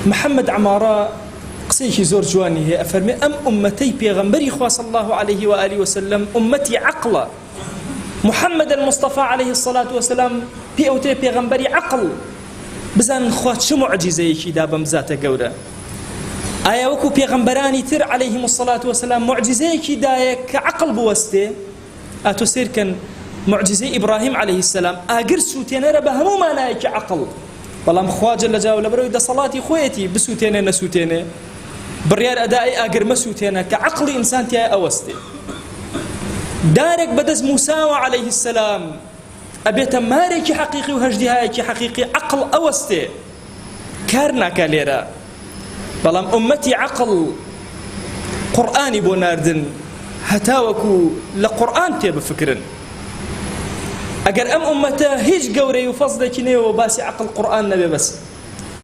محمد عمارة قسيكي زور جواني هي أفرمي أم أمتي بيغمبري خوا صلى الله عليه وآله وسلم أمتي عقل محمد المصطفى عليه الصلاة والسلام بيأوتي بيغمبري عقل بزان خوات شو معجزة دابم ذات قورة آيا وكو بيغمبراني تر عليهم الصلاة والسلام معجزة داية كعقل بوسته آتو سير كان معجزة إبراهيم عليه السلام آقر سوتين ربهمو ما نايك عقل بەڵام خوا جل جلاله بەرەوەی دەسەڵاتی خۆیەتی بسووتێنێ نەسووتێنێ بڕیار ئەدای ئاگر مەسووتێنە کە عەقڵی ئینسان تیایە ئەوەستێ دارێک بەدەست موساوە عەلەیه السەلام ئەبێتە مارێکی حەقیقی و هەژدیهایەکی حەقیقی عەقڵ ئەوەستێ کار ناکا لێرە بەڵام ئومەتی عەقڵ قورئانی بۆ ناردن هەتاوەکو لە قورئان تێ بفکرن ئەگەر ئەم ئومەتە هیچ گەورەی و فەزلێکی نەیەوە باسی عەقڵ قورئان نەبێ بەس